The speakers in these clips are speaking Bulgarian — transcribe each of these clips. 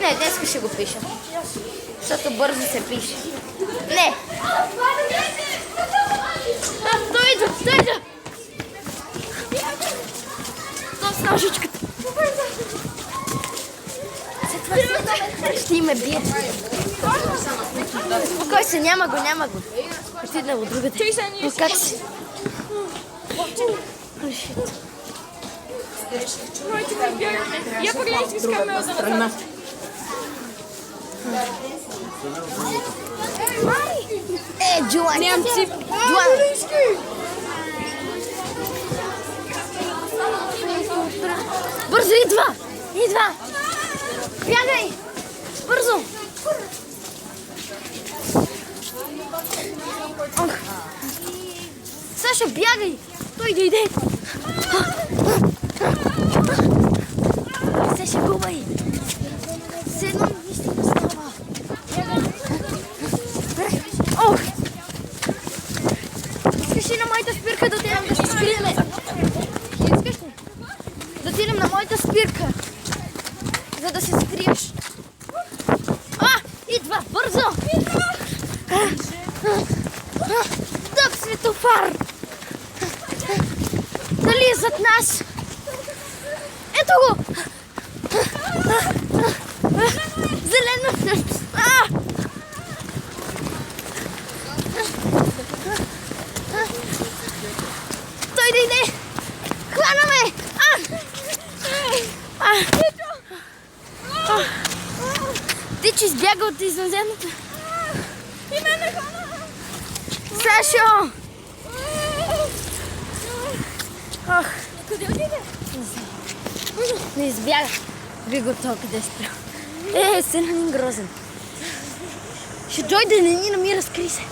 Не, днес ще го пиша. Защото бързо се пише. Не! Той идва! Стоп с ножичката. Ще ме бие. Спокой се, няма го. Отидна от другата. Но как си? Я погледнете с камера за назад. Джулан. Немци. Бързо, идва! Бягай! Бързо! Саша, бягай! Той дойде! Не се шегувай! Все едно нищо не става! Ох! Искаш ли на моята спирка да отидем да се скриеме? Искаш ли? Да отидем на моята спирка, за да се скриеш. Идва! Бързо! Стоп, светофар! Дали е зад нас? Ето го! Зелено! Той дойде! Хвана ме! Ти че избяга от извънземната? И мене хвана! Сашо! Ох! Къде отиде? Не избяга. Ви го то къде спря. Селянин грозен. Ще дойде, не ни намира, скри се.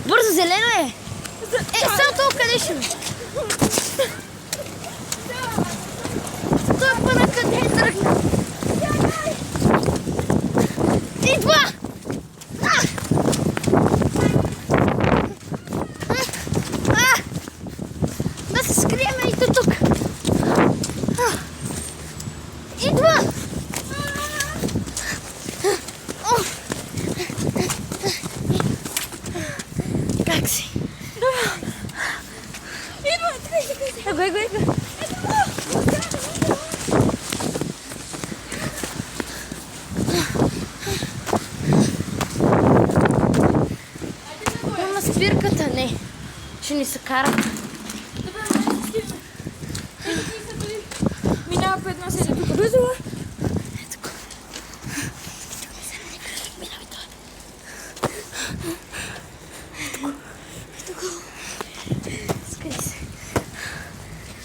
Бързо, зелено е. Само толкова къде ще ме? Той пъна къде е тръгна. Идва! Да се скриеме и тук. Идва! Как си? Идва! Его. Има спирката, не. Ще ни се карат. Минава по една седа тук бързо. Скри се.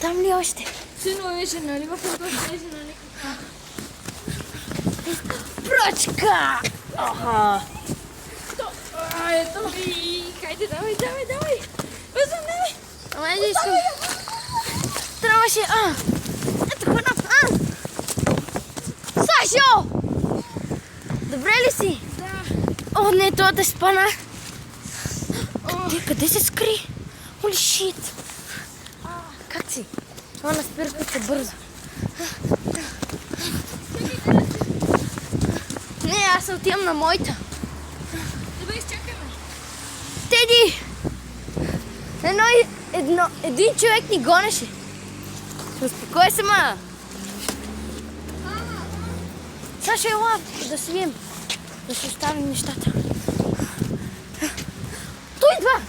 Там ли още? Сино беше, нали? В който беше на някаква. Прочка! Аха! Ето ви! Хайде, давай! Бързо, не! Ама не искам. Трябваше, ето хвана, Сашо! Добре ли си? Да. О, не, това те спана. Къде се скри? Holy shit! Как си? Това на спирката бързо. Не, аз отивам на моята. Добре, изчакаме. Теди! Един човек ни гонеше. Успокой се, ма! Саша, ела да свием. Да се оставим нещата. Той идва!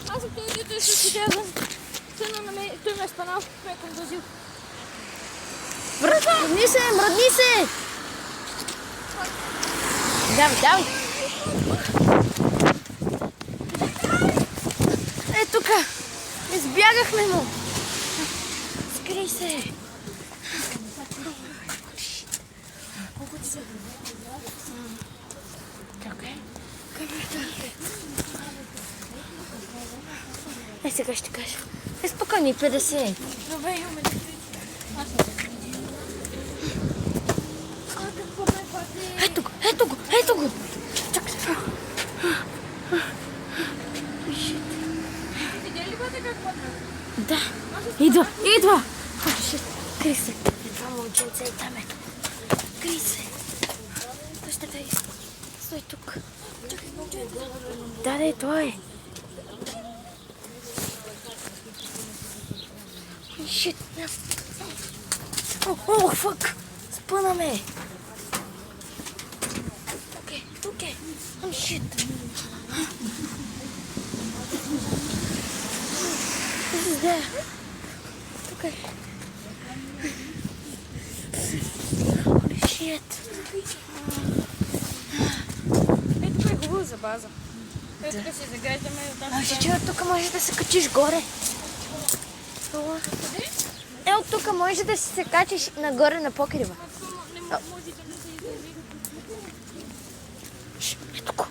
Аз съм този, който ще си казвам. Той ме е спанал, ме е контузил. Мръдни се! Давай! Е, тука! Избягахме му! Скрий се! Сега ще кажа. Спокойно, 50. Добре, имаме. Ето го! Чакай. Видели ли бъде как пътна? Да. Идва. Идва. Крий се. Това момченце е там. Крий се. Той ще те иска. Стой тук. Чакай, момченце. Да, той е. Shit. Oh, fuck. Спънаме. Okay. Oh, shit. This is there. Okay. Holy shit. Ето тук е хубаво за база. Ето тук си загаждаме. Значи, че от тук можеш да се качиш горе. Къде? От тук можеш да се качиш нагоре на покрива. Не може да не се излезе. Тук.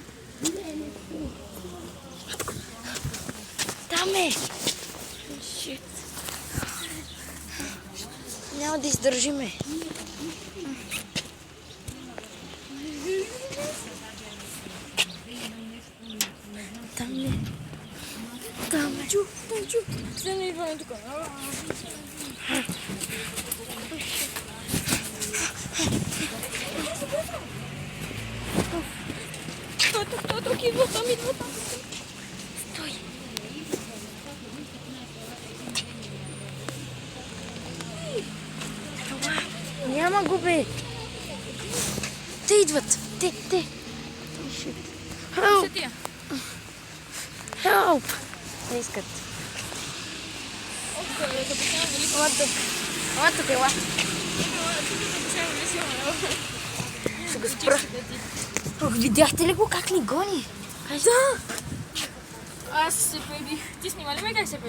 Там е. Shit. Няма да издържиме. Там е. Там е. Чу. Все не идваме тук. Той тук идва, там идва. Стой. Няма го, бе. Те идват. Те. Са тия. Help. Не искат. Ела тук. Ела тук, ела. Ще го спра. Ох, видяхте ли го как ни гони? Да! Аз се появих. Ти снима ли ме как се появих?